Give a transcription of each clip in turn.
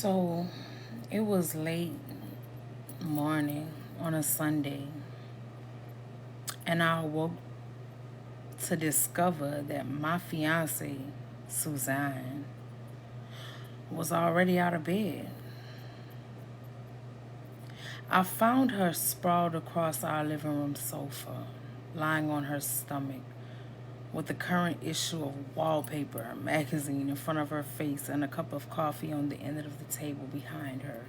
So it was late morning on a Sunday, and I awoke to discover that my fiance, Suzanne, was already out of bed. I found her sprawled across our living room sofa, lying on her stomach, with the current issue of Wallpaper magazine in front of her face and a cup of coffee on the end of the table behind her.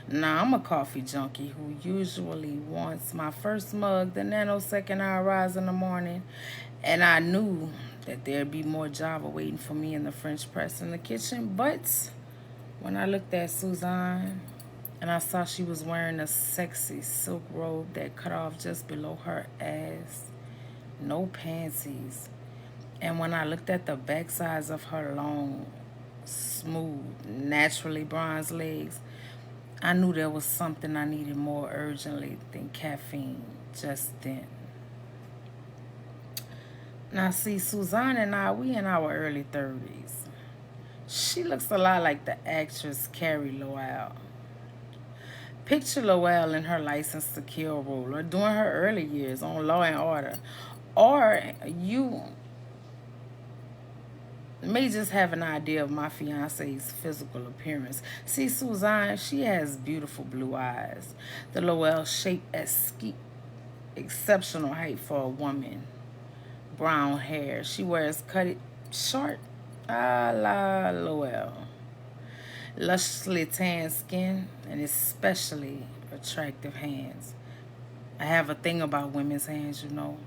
Now, I'm a coffee junkie who usually wants my first mug the nanosecond I rise in the morning, and I knew that there'd be more Java waiting for me in the French press in the kitchen. But when I looked at Suzanne and I saw she was wearing a sexy silk robe that cut off just below her ass, no panties, and when I looked at the backsides of her long, smooth, naturally bronzed legs, I knew there was something I needed more urgently than caffeine just then. Now, see, Suzanne and I, we in our early 30s. She looks a lot like the actress Carrie Lowell. Picture Lowell in her License to Kill role, or during her early years on Law and Order. Or you may just have an idea of my fiance's physical appearance. See, Suzanne, she has beautiful blue eyes. The Lowell shape at exceptional height for a woman. Brown hair. She wears cut it short, a la Lowell. Lusciously tan skin and especially attractive hands. I have a thing about women's hands, you know.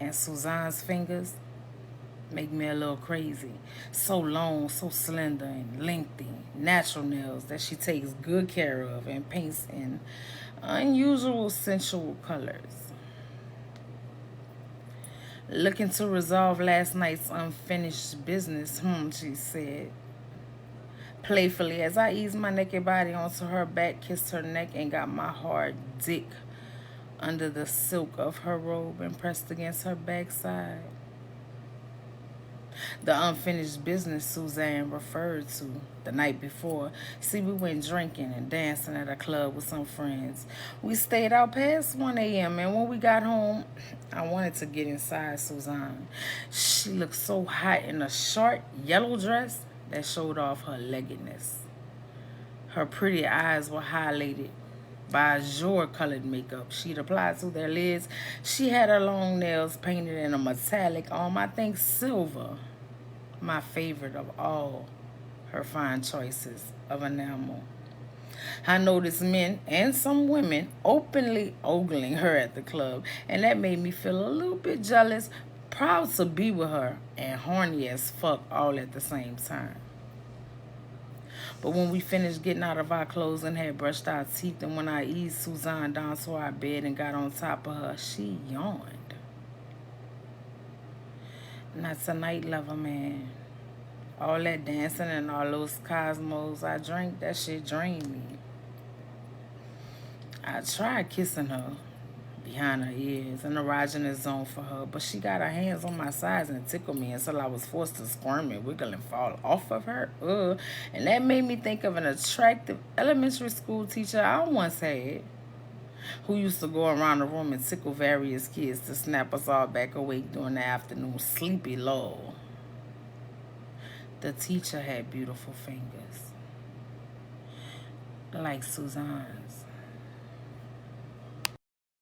And Suzanne's fingers make me a little crazy. So long, so slender and lengthy. Natural nails that she takes good care of and paints in unusual sensual colors. Looking to resolve last night's unfinished business, she said playfully as I eased my naked body onto her back, kissed her neck, and got my hard dick under the silk of her robe and pressed against her backside. The unfinished business Suzanne referred to the night before. See, we went drinking and dancing at a club with some friends. We stayed out past 1 a.m. and when we got home, I wanted to get inside Suzanne. She looked so hot in a short yellow dress that showed off her leggedness. Her pretty eyes were highlighted by azure colored makeup she'd applied to their lids. She had her long nails painted in a metallic, I think silver, my favorite of all her fine choices of enamel. I noticed men and some women openly ogling her at the club, and that made me feel a little bit jealous, proud to be with her, and horny as fuck all at the same time. But when we finished getting out of our clothes and had brushed our teeth, and when I eased Suzanne down to our bed and got on top of her, she yawned. Not tonight, lover man. All that dancing and all those cosmos I drank, that shit drained me. I tried kissing her behind her ears, an erogenous zone for her, but she got her hands on my sides and tickled me until I was forced to squirm and wiggle and fall off of her. And that made me think of an attractive elementary school teacher I once had, who used to go around the room and tickle various kids to snap us all back awake during the afternoon sleepy lull. The teacher had beautiful fingers, like Suzanne's.